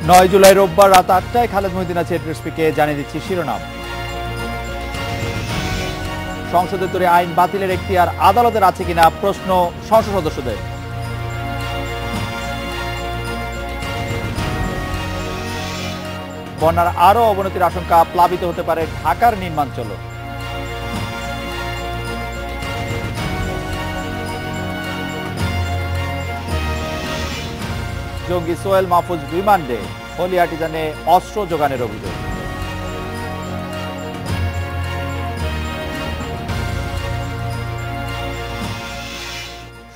9 জুলাই রোববার রাত 8টায় খালেদ মহিউদ্দিন আছে এট্রেসপিকে জানিয়ে দিচ্ছি শিরোনাম। সংসদের তৈরি আইন বাতিলের এখতিয়ার আদালতের আছে কিনা প্রশ্ন সংসদ সদস্যদের। বন্যার আরো অবনতির আশঙ্কা, প্লাবিত হতে পারে ঢাকার নির্মাঞ্চল। জঙ্গি সোহেল মাহফুজ রিমান্ডে, হোলি আর্টিজানে অস্ত্র যোগানের অভিযোগ।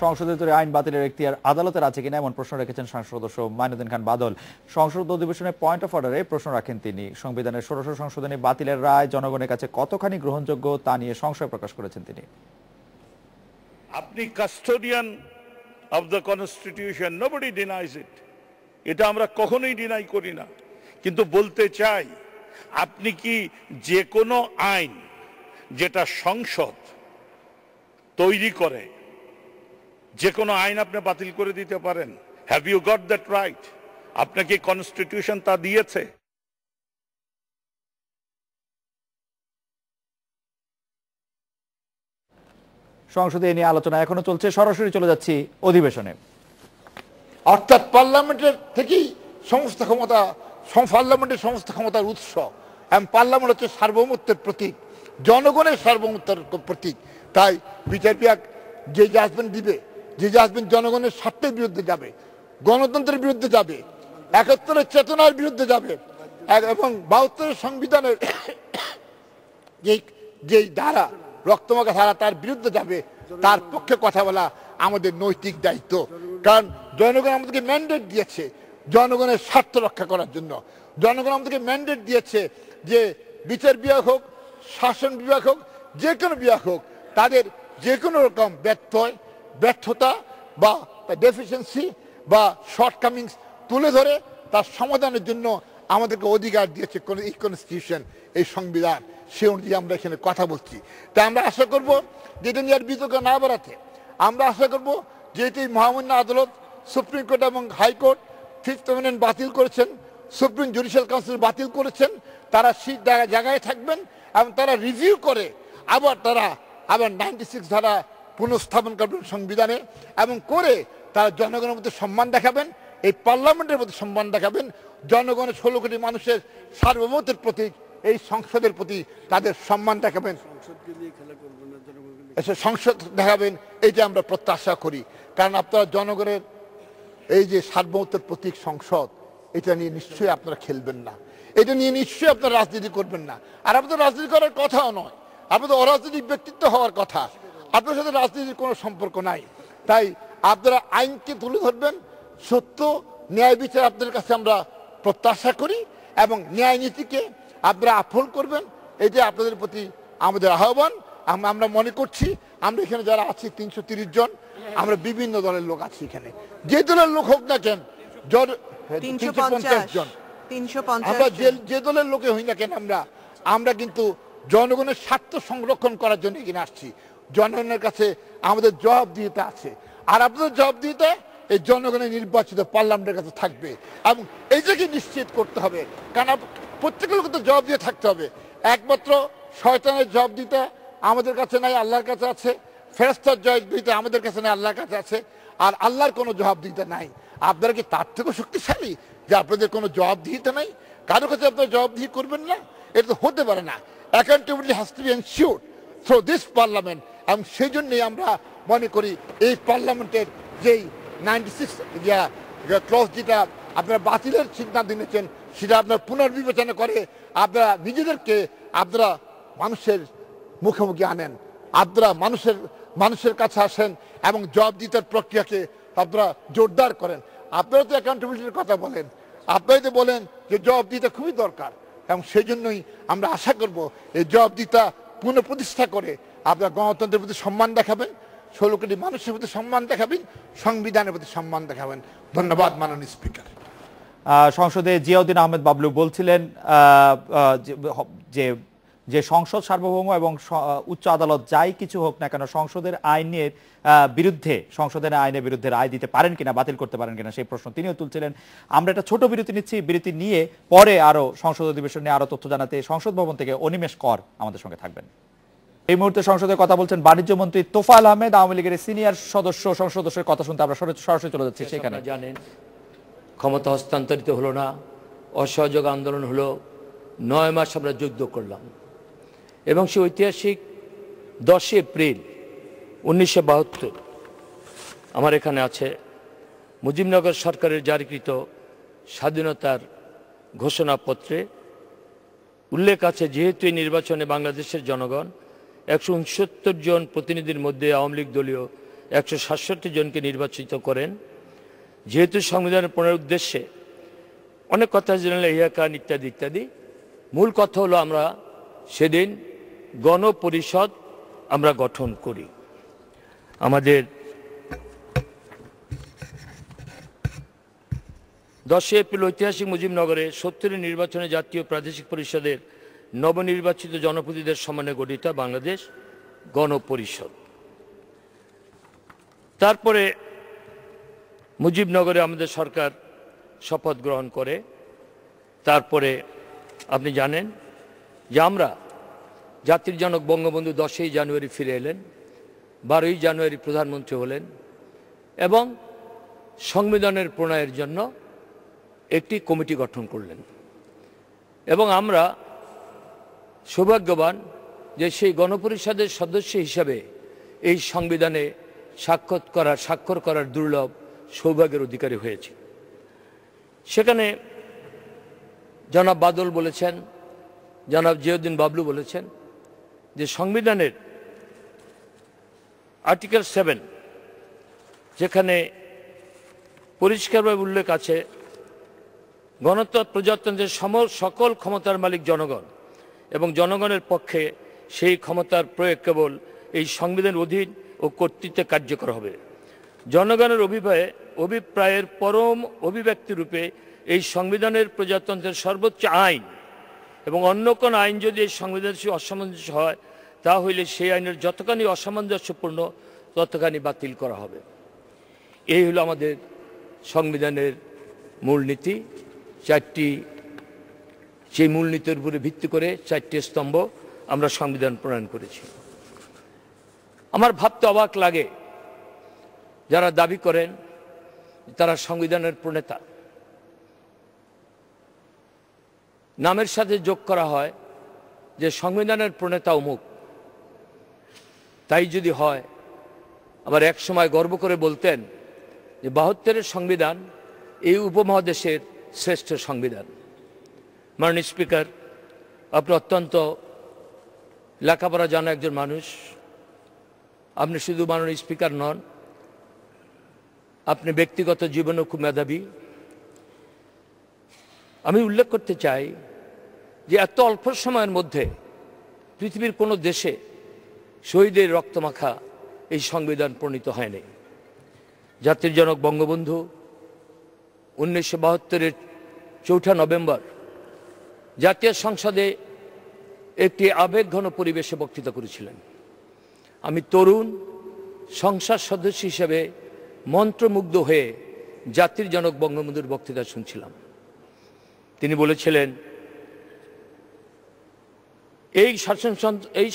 সংসদে তৈরি আইন বাতিলের এখতিয়ার আদালতের আছে কিনা এমন প্রশ্ন রেখেছেন সংসদ সদস্য মাইনুদ্দিন খান বাদল। সংসদ অধিবেশনে পয়েন্ট অফ অর্ডারে প্রশ্ন রাখেন তিনি। সংবিধানের ষোড়শ সংশোধনী বাতিলের রায় জনগণের কাছে কতখানি গ্রহণযোগ্য তা নিয়ে সংশয় প্রকাশ করেছেন তিনি। আপনি custodian of the constitution, nobody denies it, এটা আমরা কখনোই ডিনাই করি না, কিন্তু বলতে চাই আপনি কি যে কোনো আইন যেটা সংসদ তৈরি করে যে কোনো আইন আপনি বাতিল করে দিতে পারেন? Have you got that right? আপনাকে কনস্টিটিউশন তা দিয়েছে? সংসদে এ নিয়ে আলোচনা এখনো চলছে, সরাসরি চলে যাচ্ছি অধিবেশনে। অর্থাৎ পার্লামেন্টের থেকেই সমস্ত ক্ষমতা, পার্লামেন্টের সমস্ত ক্ষমতার উৎস, এবং পার্লামেন্ট হচ্ছে সার্বভৌমত্বের প্রতীক, জনগণের সার্বভৌমত্বের প্রতীক। তাই বিচার বিভাগ যে জাজমেন্ট দিবে, যে জাজমেন্ট জনগণের স্বার্থের বিরুদ্ধে যাবে, গণতন্ত্রের বিরুদ্ধে যাবে, একাত্তরের চেতনার বিরুদ্ধে যাবে, এবং 72 সংবিধানের যেই ধারা, রক্তমাখা ধারা, তার বিরুদ্ধে যাবে, তার পক্ষে কথা বলা আমাদের নৈতিক দায়িত্ব। কারণ জনগণ আমাদেরকে ম্যান্ডেট দিয়েছে জনগণের স্বার্থ রক্ষা করার জন্য। জনগণ আমাদেরকে ম্যান্ডেট দিয়েছে যে বিচার বিভাগ হোক, শাসন বিভাগ হোক, যে কোনো বিভাগ হোক, তাদের যে কোনো রকম ব্যর্থতা বা ডেফিসিয়েন্সি বা শর্টকামিংস তুলে ধরে তার সমাধানের জন্য আমাদেরকে অধিকার দিয়েছে এই কনস্টিটিউশন, এই সংবিধান। সে অনুযায়ী আমরা এখানে কথা বলছি। তাই আমরা আশা করব যে এটা নিয়ে আর বিতর্ক না বাড়াতে। আমরা আশা করব যেহেতু মহামান্য আদালত, সুপ্রিম কোর্ট এবং হাইকোর্ট 5th অ্যামেন্ডমেন্ট বাতিল করেছেন, সুপ্রিম জুডিশিয়াল কাউন্সিল বাতিল করেছেন, তারা সেই জায়গায় থাকবেন এবং তারা রিভিউ করে আবার 96 ধারা পুনঃস্থাপন করবেন সংবিধানে, এবং করে তারা জনগণের মধ্যে সম্মান দেখাবেন, এই পার্লামেন্টের মধ্যে সম্মান দেখাবেন, জনগণের 16 কোটি মানুষের সার্বভৌমত্বের প্রতীক এই সংসদের প্রতি তাদের সম্মান দেখাবেন, সংসদ দেখাবেন, এইটা আমরা প্রত্যাশা করি। কারণ আপনারা জনগণের এই যে সার্বভৌমত্বের প্রতীক সংসদ, এটা নিয়ে নিশ্চয়ই আপনারা খেলবেন না, এটা নিয়ে নিশ্চয়ই আপনারা রাজনীতি করবেন না। আর আপনাদের রাজনীতি করার কথাও নয়, আপনাদের অরাজনৈতিক ব্যক্তিত্ব হওয়ার কথা, আপনার সাথে রাজনীতির কোনো সম্পর্ক নাই। তাই আপনারা আইনকে তুলে ধরবেন, সত্য ন্যায় বিচার আপনাদের কাছে আমরা প্রত্যাশা করি, এবং ন্যায় নীতিকে আপনারা আফল করবেন, এটা আপনাদের প্রতি আমাদের আহ্বান। আমরা মনে করছি আমরা এখানে যারা আছি 330 জন, আমরা বিভিন্ন দলের লোক আছি এখানে, যে দলের লোক হোক না কেন, 350 জন, আমরা যে দলের লোকে হই না কেন, আমরা কিন্তু জনগণের স্বার্থ সংরক্ষণ করার জন্য এখানে আসছি। জনগণের কাছে আমাদের জবাবদিহিতা আছে, আর আপনাদের জবাবদিহিতা এই জনগণের নির্বাচিত পার্লামেন্টের কাছে থাকবে, এবং এইটাকে নিশ্চিত করতে হবে। কারণ প্রত্যেকের লোক তো জবাব দিয়ে থাকতে হবে। একমাত্র শয়তানের জবাবদিহিতা আমাদের কাছে নাই, আল্লাহর কাছে আছে। ফেরেশতার জবাবদিহিতা আমাদের কাছে নাই, আল্লাহর কাছে আছে। আর আল্লাহর কোনো জবাবদিহিতা নাই। আপনারা কি তার থেকেও শক্তিশালী যে আপনাদের কোনো জবাবদিহিতা নাই? কারো কাছে আপনারা জবাবদিহি করবেন না? এটা তো হতে পারে না। Accountability has to be ensured through this parliament, এবং সেই জন্যই আমরা মনে করি এই পার্লামেন্টের যেই 96 ক্লজ যেটা আপনারা বাতিলের সিদ্ধান্ত নিয়েছেন, সেটা আপনার পুনর্বিবেচনা করে আপনারা নিজেদেরকে আপনারা মানুষের মুখোমুখি আনেন, আপনারা মানুষের কাছে আসেন, এবং জবাবদিহিতার প্রক্রিয়াকে আপনারা জোরদার করেন। আপনারা তো অ্যাকাউন্টেবিলিটির কথা বলেন, আপনারাই তো বলেন যে জবাবদিহিতা খুবই দরকার, এবং সেই জন্যই আমরা আশা করব এই জবাবদিহিতা পুনঃপ্রতিষ্ঠা করে আপনারা গণতন্ত্রের প্রতি সম্মান দেখাবেন, 16 কোটি মানুষের প্রতি সম্মান দেখাবেন, সংবিধানের প্রতি সম্মান দেখাবেন। ধন্যবাদ মাননীয় স্পিকার। সংসদে জিয়াউদ্দিন আহমেদ বাবলু বলছিলেন যে যে সংসদ সার্বভৌম এবং উচ্চ আদালত যাই কিছু হোক না কেন সংসদের আইনের বিরুদ্ধে সংসদের আইনের বিরুদ্ধে রায় দিতে পারেন কিনা, বাতিল করতে পারেন কিনা সেই প্রশ্ন তিনিও তুলছিলেন। আমরা একটা ছোট বিরতি নিচ্ছি, বিরতি নিয়ে পরে আরো সংসদ অধিবেশন নিয়ে আরো তথ্য জানাতে সংসদ ভবন থেকে অনিমেষ কর আমাদের সঙ্গে থাকবেন। এই মুহূর্তে সংসদে কথা বলছেন বাণিজ্য মন্ত্রী তোফায়েল আহমেদ, আওয়ামী লীগের সিনিয়র সংসদ সদস্যের কথা শুনতে আমরা সরাসরি চলে যাচ্ছি সেখানে। জানেন ক্ষমতা হস্তান্তরিত হলো না, অসহযোগ আন্দোলন হলো, 9 মাস আমরা যুদ্ধ করলাম এবং সে ঐতিহাসিক 10 এপ্রিল 1972 আমার এখানে আছে মুজিবনগর সরকারের জারিকৃত স্বাধীনতার ঘোষণাপত্রে উল্লেখ আছে, যেহেতু এই নির্বাচনে বাংলাদেশের জনগণ 169 জন প্রতিনিধির মধ্যে আওয়ামী লীগ দলীয় 167 জনকে নির্বাচিত করেন, যেহেতু সংবিধানের প্রণয়নের উদ্দেশ্যে অনেক কথা জানালে ইহাকান ইত্যাদি ইত্যাদি, মূল কথা হলো আমরা সেদিন গণপরিষদ আমরা গঠন করি। আমাদের 10 এপ্রিল ঐতিহাসিক মুজিবনগরে 70 নির্বাচনে জাতীয় প্রাদেশিক পরিষদের নবনির্বাচিত জনপ্রতিনিধিদের সম্মানে গঠিত বাংলাদেশ গণপরিষদ। তারপরে মুজিবনগরে আমাদের সরকার শপথ গ্রহণ করে। তারপরে আপনি জানেন যে আমরা জাতির জনক বঙ্গবন্ধু 10ই জানুয়ারি ফিরে এলেন, 12ই জানুয়ারি প্রধানমন্ত্রী হলেন এবং সংবিধানের প্রণয়নের জন্য একটি কমিটি গঠন করলেন। এবং আমরা সৌভাগ্যবান যে সেই গণপরিষদের সদস্য হিসাবে এই সংবিধানে স্বাক্ষর করার দুর্লভ সৌভাগ্যের অধিকারী হয়েছে। সেখানে জনাব বাদল বলেছেন, জনাব জিয়াউদ্দিন বাবলু বলেছেন যে সংবিধানের আর্টিকেল 7 যেখানে পরিষ্কারভাবে উল্লেখ আছে গণতন্ত্র প্রজাতন্ত্রের সকল ক্ষমতার মালিক জনগণ এবং জনগণের পক্ষে সেই ক্ষমতার প্রয়োগ কেবল এই সংবিধানের অধীন ও কর্তৃত্বে কার্যকর হবে। জনগণের অভিপ্রায়ের পরম অভিব্যক্তি রূপে এই সংবিধানের প্রজাতন্ত্রের সর্বোচ্চ আইন এবং অন্য কোন আইন যদি এই সংবিধানের সাথে অসামঞ্জস্য হয় তা হইলে সেই আইনের যতখানি অসামঞ্জস্যপূর্ণ ততখানি বাতিল করা হবে। এই হলো আমাদের সংবিধানের মূলনীতি। 4টি সেই মূলনীতির উপরে ভিত্তি করে 4টি স্তম্ভ আমরা সংবিধান প্রণয়ন করেছি। আমার ভাবতে অবাক লাগে যারা দাবি করেন তারা সংবিধানের প্রণেতা, নামের সাথে যোগ করা হয় যে সংবিধানের প্রণেতা অমুক। তাই যদি হয়, আবার এক সময় গর্ব করে বলতেন যে 72-এর সংবিধান এই উপমহাদেশের শ্রেষ্ঠ সংবিধান। মাননীয় স্পিকার, আপনি অত্যন্ত লেখাপড়া জানা একজন মানুষ। আপনি শুধু মাননীয় স্পিকার নন, আপনি ব্যক্তিগত জীবনেও খুব মেধাবী। আমি উল্লেখ করতে চাই যে এত অল্প সময়ের মধ্যে পৃথিবীর কোনো দেশে শহীদের রক্তমাখা এই সংবিধান প্রণীত হয়নি। জাতির জনক বঙ্গবন্ধু 1972-এর 4 নভেম্বর জাতীয় সংসদে একটি আবেগঘন পরিবেশে বক্তৃতা করেছিলেন। আমি তরুণ সংসদ সদস্য হিসেবে মন্ত্রমুগ্ধ হয়ে জাতির জনক বঙ্গবন্ধুর বক্তৃতা শুনছিলাম। তিনি বলেছিলেন এই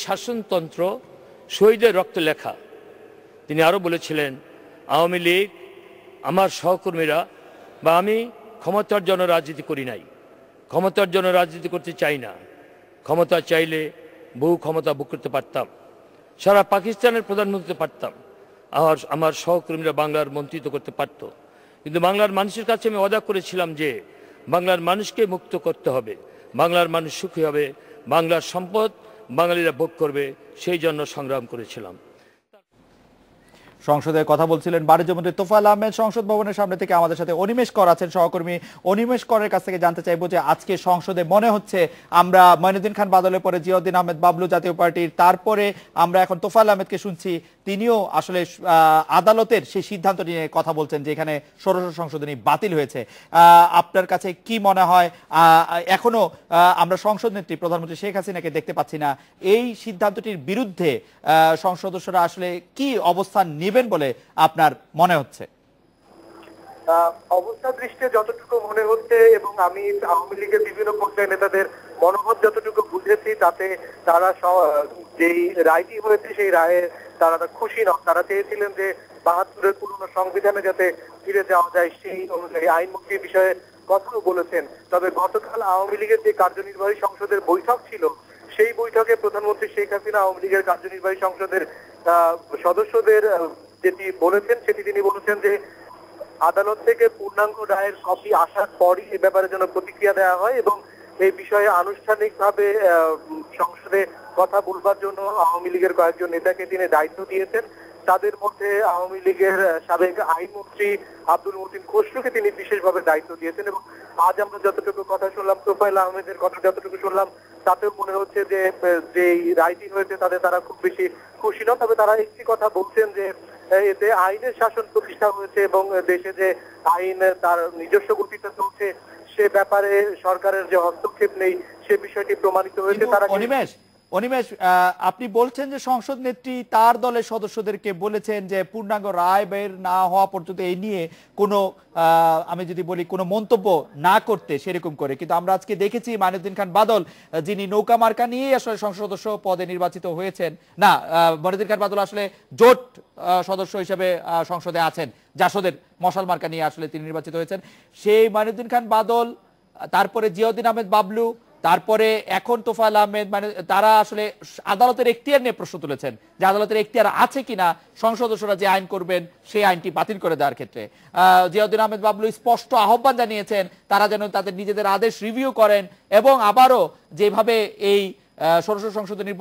শাসনতন্ত্র শহীদের রক্তে লেখা। তিনি আরও বলেছিলেন, আওয়ামী লীগ আমার সহকর্মীরা বা আমি ক্ষমতার জন্য রাজনীতি করি নাই, ক্ষমতার জন্য রাজনীতি করতে চাই না। ক্ষমতা চাইলে বহু ক্ষমতা ভোগ করতে পারতাম, সারা পাকিস্তানের প্রধানমন্ত্রী পারতাম, আমার সহকর্মীরা বাংলার মন্ত্রিত্ব করতে পারত। কিন্তু বাংলার মানুষের কাছে আমি ওয়াদা করেছিলাম যে বাংলার মানুষকে মুক্ত করতে হবে, বাংলার মানুষ সুখী হবে, বাংলার সম্পদ বাঙালিরা ভোগ করবে, সেই জন্য সংগ্রাম করেছিলাম। সংসদে কথা বলছিলেন বাণিজ্যমন্ত্রী তোফায়েল আহমেদ। সংসদ ভবনের সামনে থেকে আমাদের সাথে অনিমেষ কর আছেন, সহকর্মী। অনিমেষ করের কাছ থেকে জানতে চাইবো যে আজকে সংসদে মনে হচ্ছে আমরা মঈনুদ্দিন খান বাদলের পরে জিয়াউদ্দিন আহমেদ বাবলু জাতীয় পার্টির, তারপরে আমরা এখন তোফায়েল আহমেদকে শুনছি, তিনিও আসলে আদালতের সেই সিদ্ধান্ত নিয়ে কথা বলছেন যে এখানে ষোড়শ সংশোধনী বাতিল হয়েছে। আপনার কাছে কি মনে হয়, এখনো আমরা সংসদ নেত্রী প্রধানমন্ত্রী শেখ হাসিনাকে দেখতে পাচ্ছি না, এই সিদ্ধান্তটির বিরুদ্ধে সংসদ সদস্যরা আসলে কি অবস্থান নেবেন বলে আপনার মনে হচ্ছে? অবস্থা দৃষ্টিতে যতটুকু মনে হচ্ছে এবং আমি আওয়ামী লীগের বিভিন্ন পর্যায়ের নেতাদের মনোভাব যতটুকু বুঝেছি, তাতে তারা যেই রায়টি হয়েছে সেই রায়ে তারা খুশি নন। তারা চেয়েছিলেন যে ৭২-এর পুরনো সংবিধানে যাতে ফিরে যাওয়া যায়, সেই অনুযায়ী আইনমন্ত্রীর বিষয়ে কথাও বলেছেন। তবে গতকাল আওয়ামী লীগের যে কার্যনির্বাহী সংসদের বৈঠক ছিল, সেই বৈঠকে প্রধানমন্ত্রী শেখ হাসিনা আওয়ামী লীগের কার্যনির্বাহী সংসদের সদস্যদের যেটি বলেছেন, সেটি তিনি বলেছেন যে আদালত থেকে পূর্ণাঙ্গ রায়ের কপি আসার পরই এ ব্যাপারে যেন প্রতিক্রিয়া দেওয়া হয় এবং এই বিষয়ে আনুষ্ঠানিকভাবে সংসদে কথা বলবার জন্য আওয়ামী লীগের কয়েকজন নেতাকে তিনি দায়িত্ব দিয়েছেন। তাদের মধ্যে আওয়ামী লীগের সাবেক আইনমন্ত্রী আব্দুল মতিন খসরুকে তিনি বিশেষভাবে দায়িত্ব দিয়েছেন। এবং আজ আমরা যতটুকু কথা শুনলাম, তোফায়েল আহমেদের কথা যতটুকু শুনলাম, তাতেও মনে হচ্ছে যে রায়টি হয়েছে তাদের তারা খুব বেশি খুশি নয়। তবে তারা একটি কথা বলছেন যে এতে আইনের শাসন প্রতিষ্ঠা হয়েছে এবং দেশে যে আইন তার নিজস্ব গতিতে চলছে, সে ব্যাপারে সরকারের যে হস্তক্ষেপ নেই, সে বিষয়টি প্রমাণিত হয়েছে। তারা অনিমেষ, আপনি বলছেন যে সংসদ নেত্রী তার দলের সদস্যদেরকে বলেছেন যে পূর্ণাঙ্গ রায় বের না হওয়া পর্যন্ত এই নিয়ে কোনো আমি যদি বলি কোনো মন্তব্য না করতে, সেরকম করে। কিন্তু আমরা আজকে দেখেছি মঈনুদ্দিন খান বাদল, যিনি নৌকা মার্কা নিয়ে আসলে সংসদ সদস্য পদে নির্বাচিত হয়েছেন, না মঈনুদ্দিন খান বাদল আসলে জোট সদস্য হিসেবে সংসদে আছেন, জাসদের মশাল মার্কা নিয়ে আসলে তিনি নির্বাচিত হয়েছেন। সেই মঈনুদ্দিন খান বাদল, তারপরে জিয়াউদ্দিন আহমেদ বাবলু, তারপরে এখন তোফায়েল আহমেদ, মানে তারা আসলে আদালতের এখতিয়ার নিয়ে প্রশ্ন তুলেছেন যে আদালতের এখতিয়ার আছে কিনা সংসদ সদস্যরা যে আইন করবেন সেই আইনটি বাতিল করে দেওয়ার ক্ষেত্রে। জিয়াউদ্দিন আহমেদ বাবলু স্পষ্ট আহ্বান জানিয়েছেন তারা যেন তাদের নিজেদের আদেশ রিভিউ করেন এবং আবারও যেভাবে এই ষোড়শ সংশোধনীর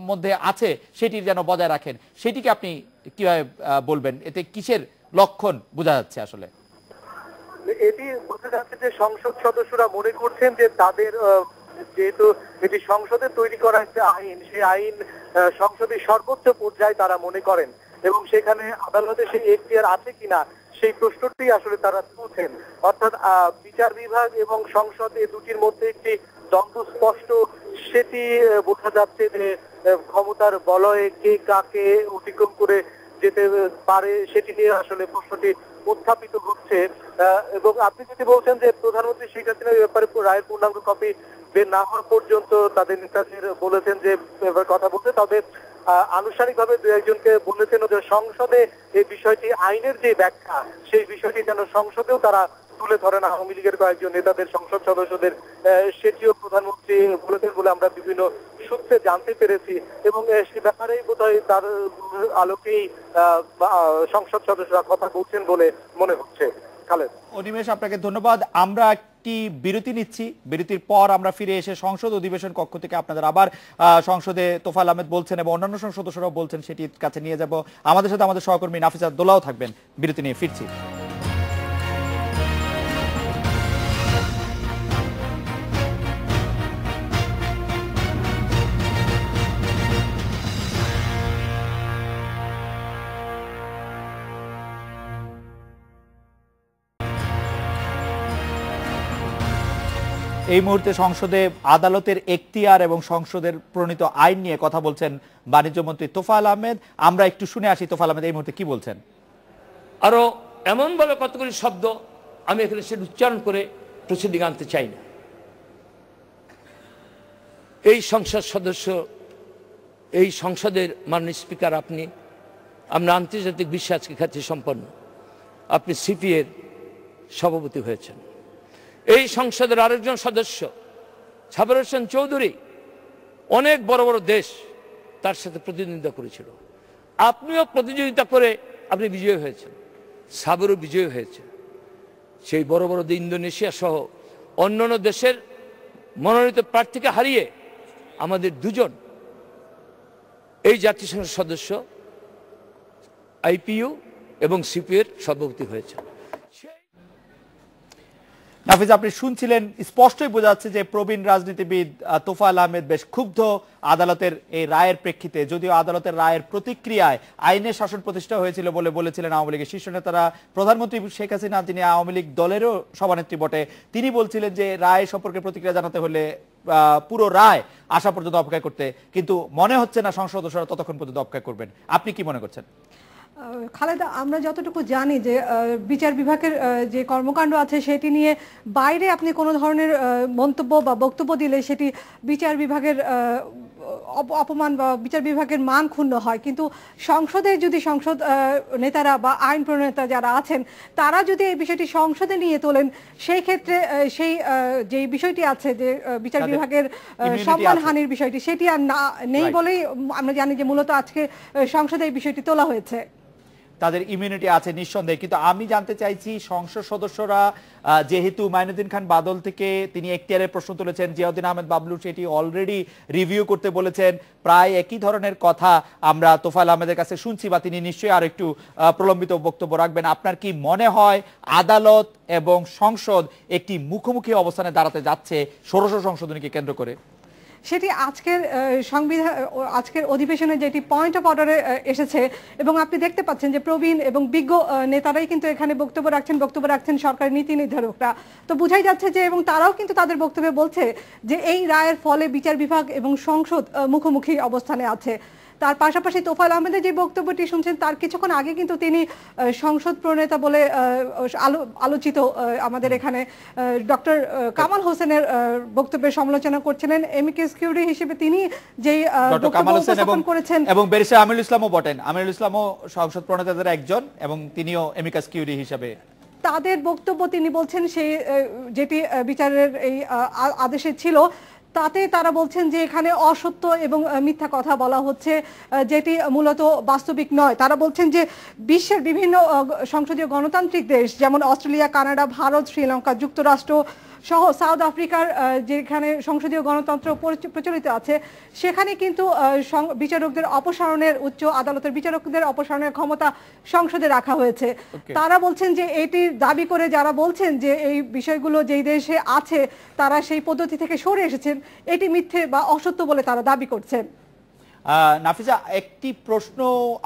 মধ্যে আছে সেটি যেন বজায় রাখেন। সেটিকে আপনি কিভাবে বলবেন? এতে কিসের লক্ষণ বোঝা যাচ্ছে? আসলে এটি বোঝা যাচ্ছে যে সংসদ সদস্যরা মনে করছেন যে তাদের যেহেতু এটি সংসদে তৈরি করা একটা আইন, সেই আইন সংসদের সর্বোচ্চ পর্যায়ে তারা মনে করেন এবং সেখানে আদালতে সেই এখতিয়ার আছে কিনা সেই প্রশ্নটি আসলে তারা তুলছেন। অর্থাৎ বিচার বিভাগ এবং সংসদ এই দুটির মধ্যে একটি দ্বন্দ্ব স্পষ্ট, সেটি বোঝা যাচ্ছে যে ক্ষমতার বলয়ে কে কাকে অতিক্রম করে যেতে পারে সেটি নিয়ে আসলে প্রশ্নটি উত্থাপিত হচ্ছে। এবং আপনি যদি বলছেন যে প্রধানমন্ত্রী শেখ হাসিনা এই ব্যাপারে রায়ের পূর্ণাঙ্গ কপি বের না হওয়া পর্যন্ত তাদের নেতাদের বলেছেন যে কথা বলতে, তবে আনুষ্ঠানিকভাবে দু একজনকে বলেছেন যে সংসদে এই বিষয়টি আইনের যে ব্যাখ্যা, সেই বিষয়টি যেন সংসদেও তারা তুলে ধরেন আওয়ামী লীগের কয়েকজন নেতাদের, সংসদ সদস্যদের, সেটিও প্রধানমন্ত্রী বলেছেন বলে আমরা বিভিন্ন সূত্রে জানতে পেরেছি। এবং সে ব্যাপারেই বোধহয় তার আলোকেই সংসদ সদস্যরা কথা বলছেন বলে মনে হচ্ছে। খালেদ। অনিমেষ, আপনাকে ধন্যবাদ। আমরা একটি বিরতি নিচ্ছি, বিরতির পর আমরা ফিরে এসে সংসদ অধিবেশন কক্ষ থেকে আপনাদের আবার সংসদে তোফায়েল আহমেদ বলছেন এবং অন্যান্য সংসদ সদস্যরাও বলছেন সেটির কাছে নিয়ে যাব। আমাদের সাথে আমাদের সহকর্মী নাফিসা দোলাও থাকবেন। বিরতি নিয়ে ফিরছি। এই মুহূর্তে সংসদে আদালতের এখতিয়ার এবং সংসদের প্রণীত আইন নিয়ে কথা বলছেন বাণিজ্য মন্ত্রী তোফায়েল আহমেদ। আমরা একটু শুনে আসি তোফায়েল আহমেদ এই মুহূর্তে কি বলছেন। আরো এমনভাবে কতগুলি শব্দ আমি এখানে সেটা উচ্চারণ করে প্রসিডিং আনতে চাই না। এই সংসদ সদস্য, এই সংসদের মাননীয় স্পিকার, আপনি, আমরা আন্তর্জাতিক বিশ্বে আজকে খ্যাতি সম্পন্ন, আপনি সিপিএর সভাপতি হয়েছেন। এই সংসদের আরেকজন সদস্য সাবের হোসেন চৌধুরী অনেক বড় বড় দেশ তার সাথে প্রতিদ্বন্দ্বিতা করেছিল, আপনিও প্রতিযোগিতা করে আপনি বিজয়ী হয়েছেন, সাবেরও বিজয়ী হয়েছে। সেই বড় বড় ইন্দোনেশিয়া সহ অন্যান্য দেশের মনোনীত প্রার্থীকে হারিয়ে আমাদের দুজন এই জাতিসংঘের সদস্য আইপিইউ এবং সিপিএর সভাপতি হয়েছেন। নাফিজ, আপনি শুনছিলেন, স্পষ্টই বোঝা যাচ্ছে যে প্রবীণ রাজনীতিবিদ তোফায়েল আহমেদ বেশ ক্ষুব্ধ আদালতের এই রায়ের প্রেক্ষিতে। যদিও আদালতের রায়ের প্রতিক্রিয়ায় আইনের শাসন প্রতিষ্ঠা হয়েছিল বলে বলেছিলেন আওয়ামী লীগের শীর্ষ নেতারা। প্রধানমন্ত্রী শেখ হাসিনা, যিনি আওয়ামী লীগ দলেরও সভানেত্রী বটে, তিনি বলছিলেন যে রায় সম্পর্কে প্রতিক্রিয়া জানাতে হলে পুরো রায় আসা পর্যন্ত অপেক্ষা করতে, কিন্তু মনে হচ্ছে না সংসদ সদস্যরা ততক্ষণ পর্যন্ত অপেক্ষা করবেন। আপনি কি মনে করছেন? খালেদা, আমরা যতটুকু জানি যে বিচার বিভাগের যে কর্মকাণ্ড আছে সেটি নিয়ে বাইরে আপনি কোনো ধরনের মন্তব্য বা বক্তব্য দিলে সেটি বিচার বিভাগের অপমান বা বিচার বিভাগের মান ক্ষুণ্ণ হয়। কিন্তু সংসদে যদি সংসদ নেতারা বা আইন প্রণেতা যারা আছেন তারা যদি এই বিষয়টি সংসদে নিয়ে তোলেন, সেই ক্ষেত্রে সেই যে বিষয়টি আছে যে বিচার বিভাগের সম্মানহানির বিষয়টি, সেটি আর নেই বলেই আমরা জানি যে মূলত আজকে সংসদে এই বিষয়টি তোলা হয়েছে। তাদের ইমিউনিটি আছে নিঃসন্দেহে, কিন্তু আমি জানতে চাইছি সংসদ সদস্যরা যেহেতু মাইনুদ্দিন খান বাদল থেকে তিনি এখতিয়ারের প্রশ্ন তুলেছেন, জিয়াউদ্দিন আহমেদ বাবলু সেটি অলরেডি রিভিউ করতে বলেছেন, প্রায় একই ধরনের কথা আমরা তোফায়েল আহমেদের কাছে শুনছি, বা তিনি নিশ্চয়ই আর একটু প্রলম্বিত বক্তব্য রাখবেন। আপনার কি মনে হয় আদালত এবং সংসদ একটি মুখোমুখি অবস্থানে দাঁড়াতে যাচ্ছে ষোড়শ সংশোধনীকে কেন্দ্র করে? সেটি আজকের অধিবেশনে যেটি পয়েন্ট অফ অর্ডারে এসেছে, এবং আপনি দেখতে পাচ্ছেন যে প্রবীণ এবং বিজ্ঞ নেতারাই কিন্তু এখানে বক্তব্য রাখছেন সরকারি নীতি নির্ধারকরা। তো বোঝাই যাচ্ছে যে, এবং তারাও কিন্তু তাদের বক্তব্যে বলছে যে এই রায়ের ফলে বিচার বিভাগ এবং সংসদ মুখোমুখি অবস্থানে আছে। তার পাশাপাশি তোফায়েল আহমেদের যে বক্তব্যটি শুনছেন তার কিছুক্ষণ আগে কিন্তু তিনি সংসদ প্রণেতা বলে আলোচিত আমাদের এখানে ডক্টর কামাল হোসেনের বক্তব্যের সমালোচনা করছিলেন। এমিকাস কিউরি হিসেবে তিনি যেই বক্তব্য উপস্থাপন করেছেন, এবং ব্যারিস্টার আমিরুল ইসলামও বটেন, আমিরুল ইসলামও সংসদ প্রণেতাদের একজন এবং তিনিও এমিকাস কিউরি হিসেবে। তাদের বক্তব্য তিনি বলছেন সেই যেটি বিচারের এই আদেশে ছিল, তাতে তারা বলছেন যে এখানে অসত্য এবং মিথ্যা কথা বলা হচ্ছে, যেটি মূলত বাস্তবিক নয়। তারা বলছেন যে বিশ্বের বিভিন্ন সংসদীয় গণতান্ত্রিক দেশ যেমন অস্ট্রেলিয়া, কানাডা, ভারত, শ্রীলঙ্কা, যুক্তরাষ্ট্র সহ সাউথ আফ্রিকার যেখানে সংসদীয় গণতন্ত্র প্রচলিত আছে, সেখানে কিন্তু বিচারকদের অপসারণের, উচ্চ আদালতের বিচারকদের অপসারণের ক্ষমতা সংসদে রাখা হয়েছে। তারা বলছেন যে এটি দাবি করে যারা বলছেন যে এই বিষয়গুলো যেই দেশে আছে তারা সেই পদ্ধতি থেকে সরে এসেছেন, এটি মিথ্যে বা অসত্য বলে তারা দাবি করছেন। নাফিজা, একটি প্রশ্ন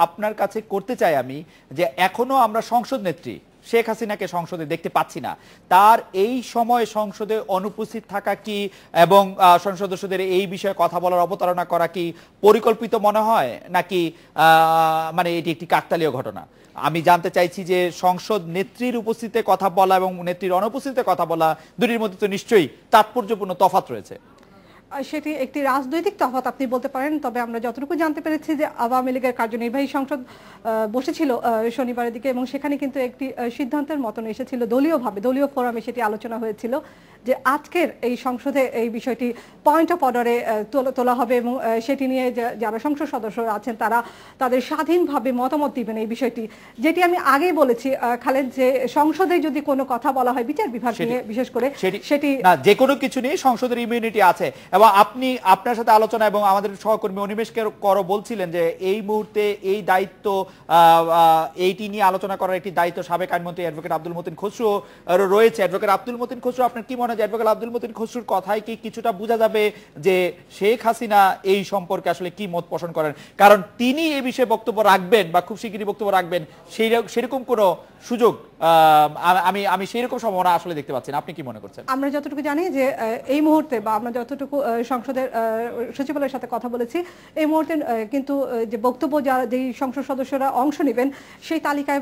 আপনার কাছে করতে চাই আমি, যে এখনো আমরা সংসদ নেত্রী শেখ হাসিনাকে সংসদে দেখতে পাচ্ছি না। তার এই সময় সংসদে অনুপস্থিত থাকা কি এবং সংসদ সদস্যদের এই বিষয়ে কথা বলার অবতারণা করা কি পরিকল্পিত মনে হয়, নাকি মানে এটি একটি কাকতালীয় ঘটনা? আমি জানতে চাইছি যে সংসদ নেত্রীর উপস্থিতিতে কথা বলা এবং নেত্রীর অনুপস্থিতিতে কথা বলা দুটির মধ্যে তো নিশ্চয়ই তাৎপর্যপূর্ণ তফাৎ রয়েছে। সেটি একটি রাজনৈতিক তফাৎ আপনি বলতে পারেন, তবে আমরা যতটুকু জানতে পেরেছি যে আওয়ামী লীগের কার্যনির্বাহী সংসদ বসেছিল শনিবারের দিকে, এবং সেখানে কিন্তু একটি সিদ্ধান্তের মতন এসেছিল দলীয়ভাবে, দলীয় ফোরামে সেটি আলোচনা হয়েছিল যে আজকের এই সংসদে এই বিষয়টি পয়েন্ট অফ অর্ডারে তোলা হবে, এবং সেটি নিয়ে যারা সংসদ সদস্যরা আছেন তারা তাদের স্বাধীনভাবে মতামত দিবেন এই বিষয়টি। যেটি আমি আগেই বলেছি খালেদ, যে সংসদে যদি কোনো কথা বলা হয় বিচার বিভাগ নিয়ে বিশেষ করে, সেটি যে কোনো কিছু নিয়ে সংসদের ইমিউনিটি আছে। এবং আপনি আপনার সাথে আলোচনা এবং আমাদের সহকর্মী অনিমেষ করো বলছিলেন যে এই মুহূর্তে এই দায়িত্ব এইটি নিয়ে আলোচনা করার একটি দায়িত্ব সাবেক আইনমন্ত্রী অ্যাডভোকেট আব্দুল মতিন খসরু রয়েছে। অ্যাডভোকেট আব্দুল মতিন খসরু, আপনার কি মনে হয় অ্যাডভোকেট আব্দুল মতিন খসরুর কথায় কি কিছুটা বোঝা যাবে যে শেখ হাসিনা এই সম্পর্কে আসলে কি মত পোষণ করেন? কারণ তিনি এই বিষয়ে বক্তব্য রাখবেন বা খুব শিগগিরই বক্তব্য রাখবেন, সেরকম কোনো সুযোগ আমি সেই রকম সম্ভাবনা আসলে দেখতে পাচ্ছি না। আপনি কি মনে করছেন? আমরা যতটুকু জানি যে এই মুহূর্তে, বা আমরা যতটুকু সংসদের সচিবালয়ের সাথে কথা বলেছি, এই মুহূর্তে কিন্তু যে বক্তব্য যারা যেই সংসদ সদস্যরা অংশ নেবেন সেই তালিকায়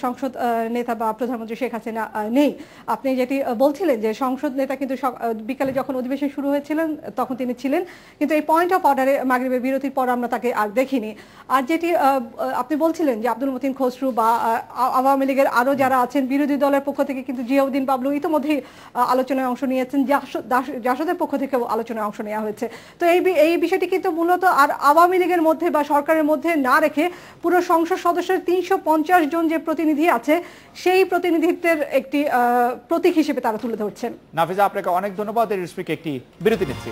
সংসদ নেতা বা প্রধানমন্ত্রী শেখ হাসিনা নেই। আপনি যেটি বলছিলেন যে সংসদ নেতা কিন্তু বিকালে যখন অধিবেশন শুরু হয়েছিলেন তখন তিনি ছিলেন, কিন্তু এই পয়েন্ট অফ অর্ডারে মাগরিবের বিরতির পর আমরা তাকে আর দেখিনি। আর যেটি আপনি বলছিলেন যে আব্দুল মতিন খসরু বা আওয়ামী লীগের আরো যারা আছেন বিরোধী দলের পক্ষ থেকে কিন্তু জিয়াউদ্দিন বাবলু ইতিমধ্যেই আলোচনায় অংশ নিয়েছেন, জাসদের পক্ষ থেকেও আলোচনায় অংশ নেওয়া হয়েছে। তো এই বিষয়টি কিন্তু মূলত আর আওয়ামী লীগের মধ্যে বা সরকারের মধ্যে না রেখে পুরো সংসদ সদস্যের 350 জন যে প্রতিনিধি আছে সেই প্রতিনিধিত্বের একটি প্রতীক হিসেবে তারা তুলে ধরছেন। নাফিজা, আপনাকে অনেক ধন্যবাদ। এর স্পিকে একটি বিরতি নিচ্ছি।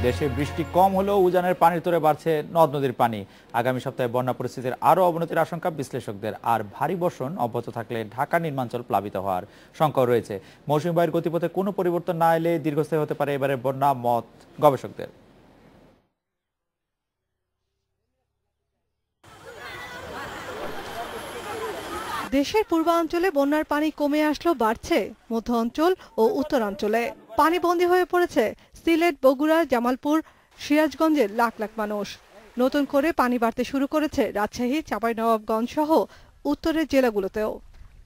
দেশে বৃষ্টি কম হলেও উজানের পানির তোরে বাড়ছে নদ নদীর পানি। আগামী সপ্তাহে বন্যা পরিস্থিতির আরও অবনতির আশঙ্কা বিশ্লেষকদের। আর ভারী বর্ষণ অব্যাহত থাকলে ঢাকা নির্মাঞ্চল প্লাবিত হওয়ার শঙ্কা রয়েছে। মৌসুমী বায়ুর গতিপথে কোনো পরিবর্তন না এলে দীর্ঘস্থায়ী হতে পারে এবারে বন্যা, মত গবেষকদের। দেশের পূর্বাঞ্চলে বন্যার পানি কমে আসলেও বাড়ছে মধ্য অঞ্চল ও উত্তরাঞ্চলে। পানিবন্দী হয়ে পড়েছে সিলেট, বগুড়া, জামালপুর, সিরাজগঞ্জের লাখ লাখ মানুষ। নতুন করে পানি বাড়তে শুরু করেছে রাজশাহী, চাঁপাইনবাবগঞ্জ সহ উত্তরের জেলাগুলোতেও।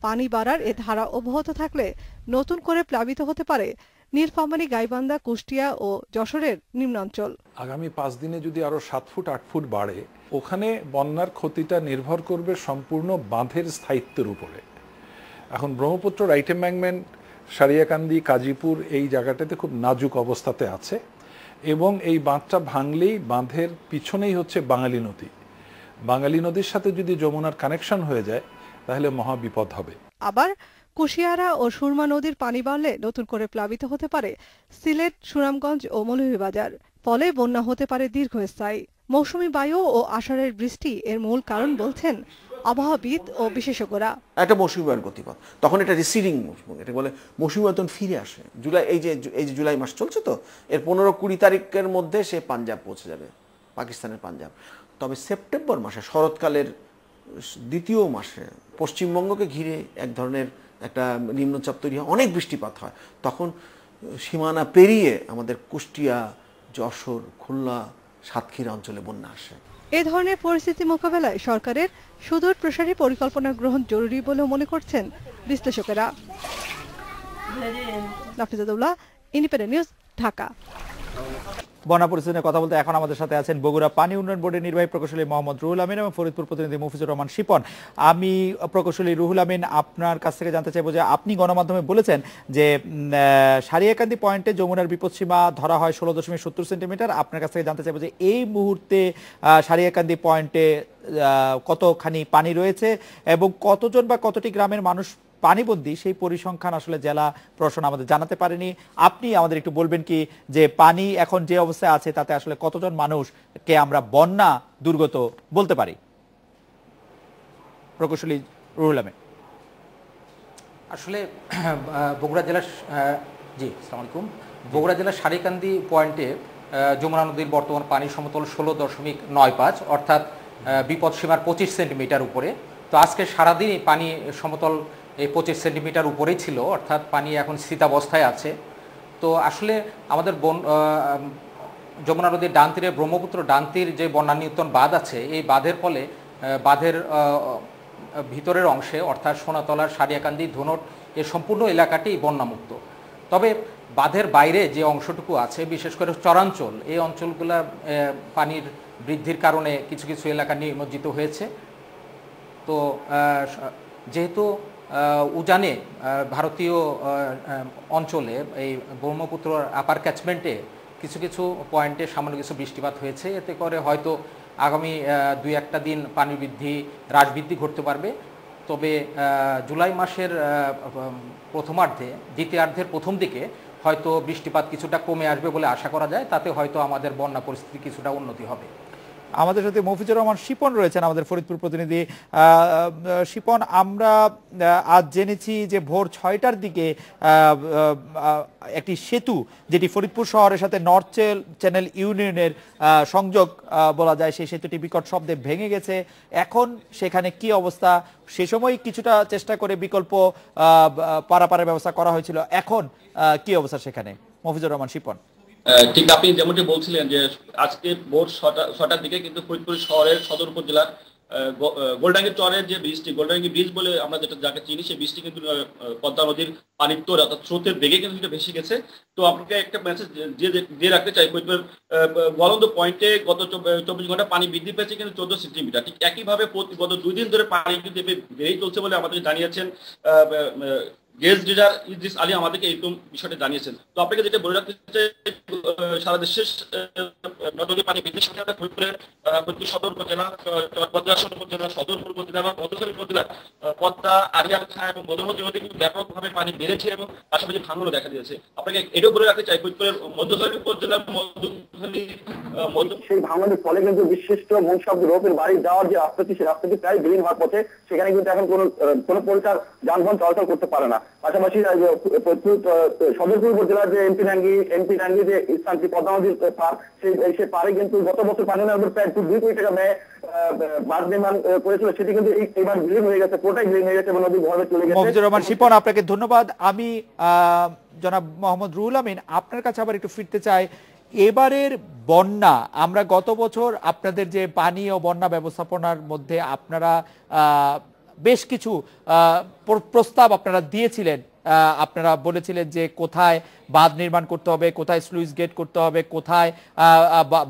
পানি বাড়ার এ ধারা অব্যাহত থাকলে নতুন করে প্লাবিত হতে পারে নীলফামারী, গাইবান্ধা, কুষ্টিয়া ও যশোরের নিম্নাঞ্চল। আগামী 5 দিনে যদি আরো 7 ফুট 8 ফুট বাড়ে, ওখানে বন্যার ক্ষতিটা নির্ভর করবে সম্পূর্ণ বাঁধের স্থায়িত্বের উপরে। এখন ব্রহ্মপুত্র রাইট এম্বাঙ্কমেন্ট, সারিয়াকান্দি, কাজীপুর এই জায়গাটাতে খুব নাজুক অবস্থাতে আছে এবং এই বাঁধটা ভাঙলেই বাঁধের পিছনেই হচ্ছে বাঙালি নদী। বাঙালি নদীর সাথে যদি যমুনার কানেকশন হয়ে যায় তাহলে মহা বিপদ হবে। আবার কুশিয়ারা ও সুরমা নদীর পানি বাড়লে নতুন করে প্লাবিত হতে পারে সিলেট, সুনামগঞ্জ ও মৌলভীবাজার। ফলে বন্যা হতে পারে দীর্ঘস্থায়ী। মৌসুমী বায়ু ও আষাঢ়ের বৃষ্টি এর মূল কারণ বলছেন আবহাওয়াবিদ ও বিশেষজ্ঞরা। একটা মৌসুমী বায়ুর গতিপথ, তখন এটা রিসিডিং মৌসুম, এটা বলে মৌসুমী বায়ু তখন ফিরে আসে। জুলাই এই যে জুলাই মাস চলছে, তো এর 15-20 তারিখের মধ্যে সে পাঞ্জাব পৌঁছে যাবে, পাকিস্তানের পাঞ্জাব। তবে সেপ্টেম্বর মাসে, শরৎকালের দ্বিতীয় মাসে পশ্চিমবঙ্গকে ঘিরে এক ধরনের একটা নিম্নচাপ তৈরি হয়, অনেক বৃষ্টিপাত হয়। তখন সীমানা পেরিয়ে আমাদের কুষ্টিয়া, যশোর, খুলনা, সাতক্ষীরা অঞ্চলে বন্যা আসে। এ ধরনের পরিস্থিতি মোকাবেলায় সরকারের সুদূর প্রসারী পরিকল্পনা গ্রহণ জরুরি বলেও মনে করছেন বিশ্লেষকেরা। নাফিজাতুল্লাহ, ইন্ডিপেন্ডেন্ট নিউজ, ঢাকা। বন্যা পরিস্থিতি নিয়ে কথা বলতে এখন আমাদের সাথে আছেন বগুড়া পানি উন্নয়ন বোর্ডের নির্বাহী প্রকৌশলী মোহাম্মদ রুহুল আমিন এবং ফরিদপুর প্রতিনিধি মফিজুর রহমান শিপন। আমি প্রকৌশলী রুহুল আমিন, আপনার কাছ থেকে জানতে চাইবো যে আপনি গণমাধ্যমে বলেছেন যে সারিয়াকান্দি পয়েন্টে যমুনার বিপদসীমা ধরা হয় 16.70 সেন্টিমিটার। আপনার কাছ থেকে জানতে চাইবো যে এই মুহূর্তে সারিয়াকান্দি পয়েন্টে কতখানি পানি রয়েছে এবং কতজন বা কতটি গ্রামের মানুষ পানিবন্দী, সেই পরিসংখ্যান আসলে জেলা প্রশাসন আমাদের জানাতে পারেনি। আপনি আমাদের একটু বলবেন কি যে পানি এখন যে অবস্থায় আছে তাতে আসলে কতজন মানুষকে আমরা বন্যা দুর্গত বলতে পারি? প্রকৌশলী রুহুল আমিন। আসলে বগুড়া জেলার আসসালামু আলাইকুম। বগুড়া জেলার সারিকান্দি পয়েন্টে যমুনা নদীর বর্তমান পানি সমতল 16.95, অর্থাৎ বিপদ সীমার 25 সেন্টিমিটার উপরে। তো আজকে সারাদিনই পানি সমতল এই 25 সেন্টিমিটার উপরেই ছিল, অর্থাৎ পানি এখন স্থিতাবস্থায় আছে। তো আসলে আমাদের যমুনা নদীর ডান তীরে ব্রহ্মপুত্র ডান তীর যে বন্যা নিয়ন্ত্রণ বাঁধ আছে, এই বাঁধের ফলে বাঁধের ভিতরের অংশে অর্থাৎ সোনাতলার, সারিয়াকান্দি, ধুনট এই সম্পূর্ণ এলাকাটি বন্যামুক্ত। তবে বাঁধের বাইরে যে অংশটুকু আছে, বিশেষ করে চরাঞ্চল, এই অঞ্চলগুলো পানির বৃদ্ধির কারণে কিছু কিছু এলাকা নিমজ্জিত হয়েছে। তো যেহেতু উজানে ভারতীয় অঞ্চলে এই ব্রহ্মপুত্র আপার ক্যাচমেন্টে কিছু কিছু পয়েন্টে সামান্য কিছু বৃষ্টিপাত হয়েছে, এতে করে হয়তো আগামী 2-1 দিন পানি হ্রাস বৃদ্ধি ঘটতে পারবে। তবে জুলাই মাসের প্রথমার্ধে, দ্বিতীয়ার্ধের প্রথম দিকে হয়তো বৃষ্টিপাত কিছুটা কমে আসবে বলে আশা করা যায়। তাতে হয়তো আমাদের বন্যা পরিস্থিতি কিছুটা উন্নতি হবে। আমাদের সাথে মফিজুর রহমান শিপন রয়েছেন, আমাদের ফরিদপুর প্রতিনিধি। শিপন, আমরা আজ জেনেছি যে ভোর 6টার দিকে একটি সেতু, যেটি ফরিদপুর শহরের সাথে নর্থ চ্যানেল ইউনিয়নের সংযোগ বলা যায়, সেই সেতুটি বিকট শব্দে ভেঙে গেছে। এখন সেখানে কি অবস্থা? সে সময় কিছুটা চেষ্টা করে বিকল্প পারাপারের ব্যবস্থা করা হয়েছিল, এখন কি অবস্থা সেখানে? মফিজুর রহমান শিপন। ঠিক আপনি যেমনটি বলছিলেন যে আজকে ভোর 6টার দিকে কিন্তু ফরিদপুর শহরের সদর উপজেলার গোলডাঙ্গি চরের যে ব্রিজটি, গোলডাঙ্গি ব্রিজ বলে আমরা যাকে চিনি, সেই ব্রিজটি কিন্তু পদ্মা নদীর পানির তোর অর্থাৎ স্রোতের বেগে কিন্তু সেটা ভেসে গেছে। তো আপনাকে একটা মেসেজ দিয়ে রাখতে চাই, ফরিদপুর গলন্দ পয়েন্টে গত 24 ঘন্টা পানি বৃদ্ধি পেয়েছে কিন্তু 14 সেন্টিমিটার। ঠিক একইভাবে গত 2 দিন ধরে পানি কিন্তু বেড়েই চলছে বলে আমাদের জানিয়েছেন গেস্ট লিডার ইদ্রিস আলী, আমাদেরকে এইরকম বিষয়টা জানিয়েছেন। তো আপনাকে যেটা বলে রাখতে চাই, সারা দেশের নদী পানি বৃদ্ধির সাথে সাথে ফরিদপুর সদর উপজেলা, চরপদ্মাসন উপজেলা, সদরপুর উপজেলা এবং মধুখালী উপজেলা, পদ্মা, আরিয়াল খাঁ এবং মধুমতি নদী কিন্তু ব্যাপকভাবে পানি বেড়েছে এবং পাশাপাশি ভাঙনও দেখা দিয়েছে। আপনাকে এটাও বলে রাখতে চাই, ফরিদপুরের মধুখালী উপজেলার সেই ভাঙনের ফলে কিন্তু বিশিষ্ট মুন্সি আব্দুর রৌফের বাড়ি যাওয়ার যে রাস্তাটি, সেই রাস্তাটি প্রায় বিলীন হওয়ার পথে, সেখানে কিন্তু এখন কোনো পরিষ্কার যানবাহন চলাচল করতে পারে না। পাশাপাশি সদরপুর উপজেলার যে এমপি ডাঙ্গি যে স্থানটি পদ্মা নদীর পার, সেই পারে কিন্তু গত বছর পানি নেওয়ার প্রায় 2 কোটি টাকা ব্যয় বাঁধ নির্মাণ করেছিল, সেটি কিন্তু এবার বিলীন হয়ে গেছে, পুরোটাই বিলীন হয়ে গেছে এবং নদী ভরে চলে গেছে। মফিজুর রহমান শিপন, আপনাকে ধন্যবাদ। আমি জনাব মোহাম্মদ রুহুল আমিন আপনার কাছে আবার একটু ফিরতে চাই। এবারের বন্যা, আমরা গত বছর আপনাদের যে পানি ও বন্যা ব্যবস্থাপনার মধ্যে আপনারা বেশ কিছু প্রস্তাব আপনারা দিয়েছিলেন, আপনারা বলেছিলেন যে কোথায় বাঁধ নির্মাণ করতে হবে, কোথায় স্লুইস গেট করতে হবে, কোথায়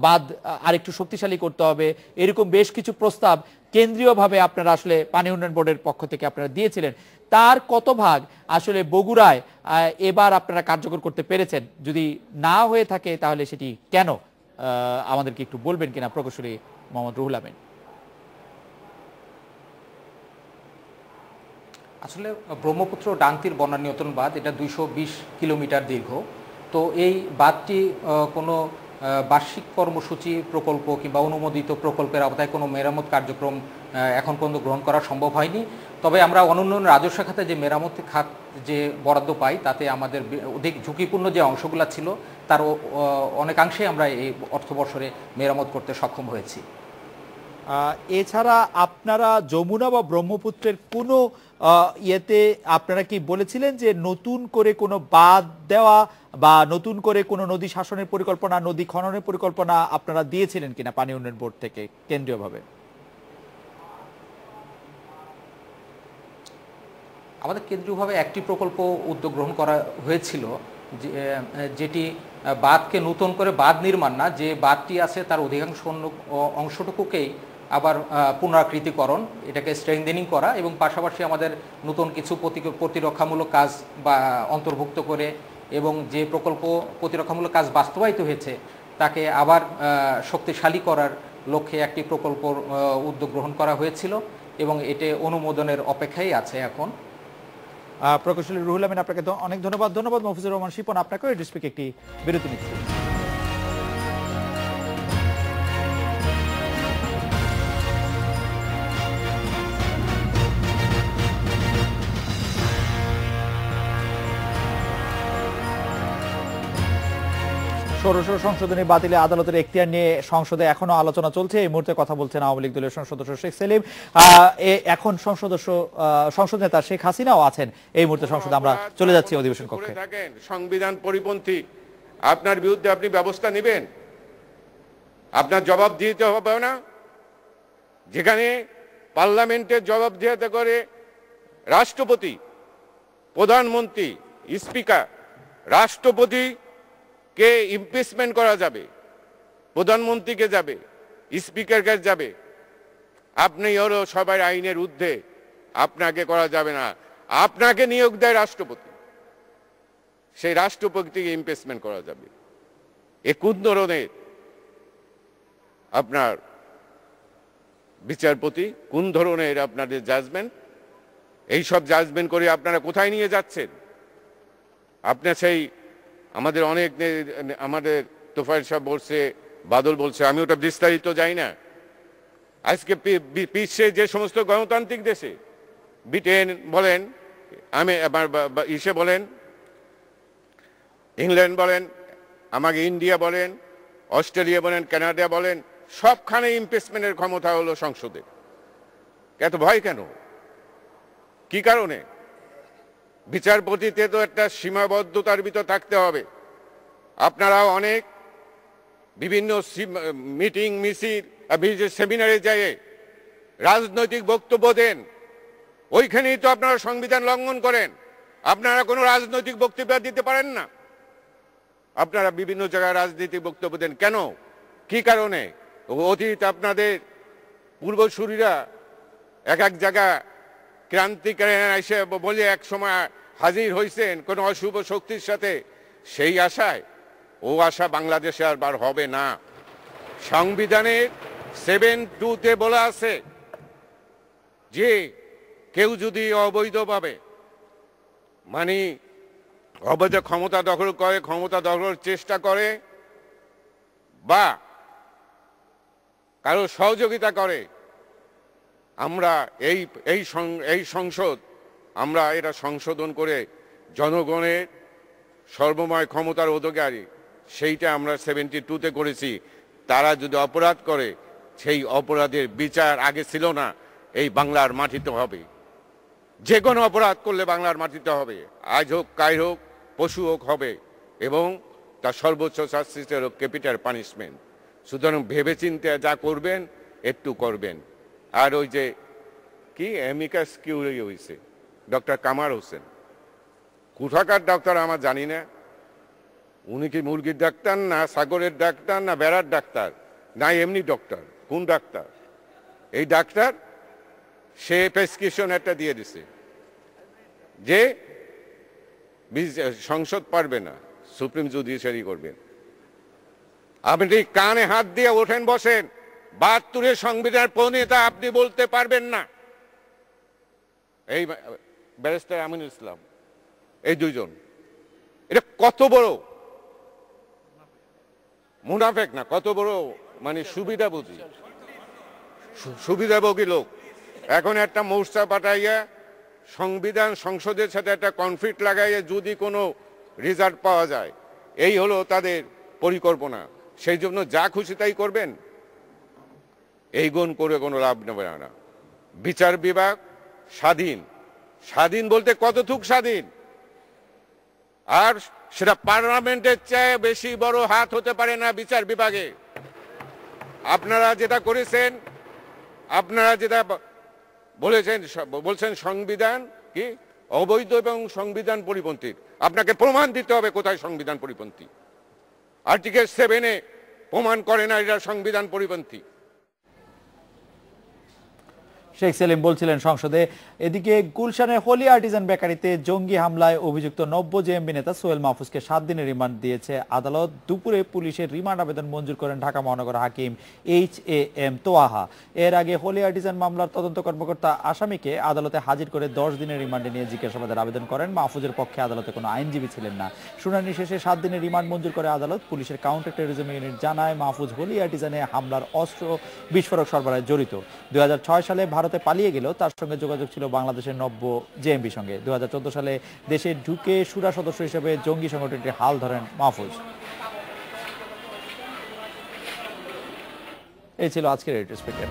বাঁধ আরেকটু শক্তিশালী করতে হবে, এরকম বেশ কিছু প্রস্তাব কেন্দ্রীয়ভাবে আপনারা আসলে পানি উন্নয়ন বোর্ডের পক্ষ থেকে আপনারা দিয়েছিলেন। তার কত ভাগ আসলে বগুড়ায় এবার আপনারা কার্যকর করতে পেরেছেন? যদি না হয়ে থাকে তাহলে সেটি কেন, আমাদেরকে একটু বলবেন কিনা প্রকৌশলী মোহাম্মদ রুহুল আমিন? আসলে ব্রহ্মপুত্র ডাংতির বন্যা নিয়ন্ত্রণ বাঁধ, এটা 220 কিলোমিটার দীর্ঘ। তো এই বাঁধটি কোনো বার্ষিক কর্মসূচি প্রকল্প কিংবা অনুমোদিত প্রকল্পের আওতায় কোনো মেরামত কার্যক্রম এখন পর্যন্ত গ্রহণ করা সম্ভব হয়নি। তবে আমরা অনুন্নয়ন রাজস্ব খাতে যে মেরামত খাত যে বরাদ্দ পাই, তাতে আমাদের অধিক ঝুঁকিপূর্ণ যে অংশগুলো ছিল তার অনেকাংশে আমরা এই অর্থবর্ষে মেরামত করতে সক্ষম হয়েছি। এছাড়া আপনারা যমুনা বা ব্রহ্মপুত্রের কোনো ইয়েতে আপনারা কি বলেছিলেন যে নতুন করে কোনো বাঁধ দেওয়া বা নতুন করে কোনো নদী শাসনের পরিকল্পনা, নদী খননের পরিকল্পনা আপনারা দিয়েছিলেন কিনা পানি উন্নয়ন বোর্ড থেকে কেন্দ্রীয়ভাবে? আমাদের কেন্দ্রীয়ভাবে একটি প্রকল্প উদ্যোগ গ্রহণ করা হয়েছিল, যেটি বাঁধকে নতুন করে বাঁধ নির্মাণ না, যে বাঁধটি আছে তার অধিকাংশ অংশটুকুকেই আবার পুনরাকৃতিকরণ, এটাকে স্ট্রেংথেনিং করা এবং পাশাপাশি আমাদের নতুন কিছু প্রতিরক্ষামূলক কাজ বা অন্তর্ভুক্ত করে এবং যে প্রকল্প প্রতিরক্ষামূলক কাজ বাস্তবায়িত হয়েছে তাকে আবার শক্তিশালী করার লক্ষ্যে একটি প্রকল্প উদ্যোগ গ্রহণ করা হয়েছিল এবং এটি অনুমোদনের অপেক্ষায় আছে এখন। প্রকৌশলী রুহুল আমিন, আপনাকে অনেক ধন্যবাদ। ধন্যবাদ মফিজুর রহমান শিপন, আপনাকেও ডিসপ্লিক একটি বিরতি নিচ্ছি। ষোড়শ সংশোধনী বাতিলে আদালতের এখতিয়ার নিয়ে সংসদে এখনো আলোচনা চলছে। এই মুহূর্তে কথা বলছেন আওয়ামী লীগ দলীয় সংসদ সদস্য শেখ সেলিম। এখন সংসদ নেতা শেখ হাসিনাও আছেন এই মুহূর্তে সংসদে। আমরা চলে যাচ্ছি অধিবেশন কক্ষে। সংবিধান পরিপন্থী আপনার বিরুদ্ধে আপনি ব্যবস্থা নেবেন, আপনার জবাব দিতে হবে না। যেখানে পার্লামেন্টের জবাব দিতে করে রাষ্ট্রপতি, প্রধানমন্ত্রী, স্পিকার, রাষ্ট্রপতি কে ইমপিচমেন্ট করা যাবে, প্রধানমন্ত্রীকে যাবে, স্পিকারকে যাবে, আপনি হলো সবাই আইনের ঊর্ধ্বে, আপনাকে করা যাবে না। আপনাকে নিয়োগ দেয় রাষ্ট্রপতি, সেই রাষ্ট্রপতিকে ইমপিচমেন্ট করা যাবে। এ কোন ধরনের আপনার বিচারপতি, কোন ধরনের আপনাদের জাজমেন্ট? এইসব জাজমেন্ট করে আপনারা কোথায় নিয়ে যাচ্ছেন? আপনার সেই আমাদের তোফায়েল সাহেব বলছে, বাদল বলছে, আমি ওটা বিস্তারিত যাই না। আজকে বিশ্বে যে সমস্ত গণতান্ত্রিক দেশে, ব্রিটেন বলেন, ইসে বলেন, ইংল্যান্ড বলেন, আমাকে ইন্ডিয়া বলেন, অস্ট্রেলিয়া বলেন, কানাডা বলেন, সবখানে ইমপিচমেন্টের ক্ষমতা হলো সংসদে। এত ভয় কেন? কি কারণে? বিচারপতিতে তো একটা সীমাবদ্ধতার ভিতর থাকতে হবে। আপনারা অনেক বিভিন্ন মিটিং, মিছিল, সেমিনারে যায় রাজনৈতিক বক্তব্য দেন, ওইখানেই তো আপনারা সংবিধান লঙ্ঘন করেন। আপনারা কোনো রাজনৈতিক বক্তব্য দিতে পারেন না, আপনারা বিভিন্ন জায়গায় রাজনৈতিক বক্তব্য দেন কেন? কি কারণে? অতীত আপনাদের পূর্বসূরীরা এক এক জায়গা ক্রান্তিকারী এসে বলে এক সময় হাজির হয়েছেন কোনো অশুভ শক্তির সাথে, সেই আশায় ও আশা বাংলাদেশে আর বার হবে না। সংবিধানের 7(2)তে বলা আছে যে কেউ যদি অবৈধভাবে মানে অবৈধ ক্ষমতা দখল করে, ক্ষমতা দখলের চেষ্টা করে বা কারো সহযোগিতা করে, আমরা এই সংসদ আমরা এটা সংশোধন করে জনগণের সর্বময় ক্ষমতার অধিকারী সেইটা আমরা 72-তে করেছি। তারা যদি অপরাধ করে সেই অপরাধের বিচার আগে ছিল না, এই বাংলার মাটিতে হবে। যে কোনো অপরাধ করলে বাংলার মাটিতে হবে, আজ হোক কাল হোক পশু হোক হবে, এবং তার সর্বোচ্চ শাস্তি হল ক্যাপিটাল পানিশমেন্ট। সুতরাং ভেবেচিন্তে যা করবেন একটু করবেন। আর ওই যে কি অ্যামিকাস কিউরি হয়েছে ডক্টর কামার হোসেন, কোথাকার ডাক্তার আমার জানি না, উনি কি মুরগির ডাক্তার না সাগরের ডাক্তার না বেড়ার ডাক্তার না এমনি ডক্টর, কোন ডাক্তার? এই ডাক্তার সে প্রেসক্রিপশন একটা দিয়ে দিছে যে সংসদ পারবে না, সুপ্রিম জুডিশিয়ারি করবেন। আপনি কানে হাত দিয়ে ওঠেন বসেন, 72-এর সংবিধান প্রণেতা আপনি বলতে পারবেন না। এই ব্যারিস্টার আমিনুল ইসলাম, এই দুইজন, এটা কত বড় মুনাফেক না, কত বড় মানে সুবিধাভোগী লোক। এখন একটা মোর্চা পাঠাইয়া সংবিধান সংসদের সাথে একটা কনফ্লিক্ট লাগাইয়া যদি কোনো রেজাল্ট পাওয়া যায়, এই হলো তাদের পরিকল্পনা। সেই জন্য যা খুশি তাই করবেন, এই গুণ করে কোনো লাভ নেবে না। বিচার বিভাগ স্বাধীন, স্বাধীন বলতে কতটুক স্বাধীন, আর সেটা পার্লামেন্টের চেয়ে বেশি বড় হাত হতে পারে না বিচার বিভাগে। আপনারা যেটা করেছেন, আপনারা যেটা বলছেন সংবিধান কি অবৈধ এবং সংবিধান পরিপন্থী, আপনাকে প্রমাণ দিতে হবে কোথায় সংবিধান পরিপন্থী। আর্টিকেল 7-এ প্রমাণ করে না এটা সংবিধান পরিপন্থী। শেখ সেলিম বলছিলেন সংসদে। এদিকে গুলশানের হোলি আর্টিজান বেকারিতে জঙ্গি হামলায় অভিযুক্ত নব্য জেএমবি নেতা সোহেল মাহফুজকে 7 দিনের রিমান্ড দিয়েছে আদালত। দুপুরে পুলিশের রিমান্ড আবেদন মঞ্জুর করেন ঢাকা মহানগর হাকিম HAM তোয়াহা। এর আগে হোলি আর্টিজান মামলার তদন্ত কর্মকর্তা আসামিকে আদালতে হাজির করে 10 দিনের রিমান্ডে নিয়ে জিজ্ঞাসাবাদের আবেদন করেন। মাহফুজের পক্ষে আদালতে কোনো আইনজীবী ছিলেন না। শুনানি শেষে 7 দিনের রিমান্ড মঞ্জুর করে আদালত। পুলিশের কাউন্টার টেরোরিজম ইউনিট জানায় মাহফুজ হোলি আর্টিজানে হামলার অস্ত্র বিস্ফোরক সরবরাহে জড়িত। 2006 সালে ভারতে পালিয়ে গেলেও তার সঙ্গে যোগাযোগ ছিল বাংলাদেশের নব্য জেএমবি সঙ্গে। 2014 সালে দেশে ঢুকে শুরা সদস্য হিসেবে জঙ্গি সংগঠনটির হাল ধরেন মাহফুজ। এই ছিল আজকের এডিটর স্পিকার।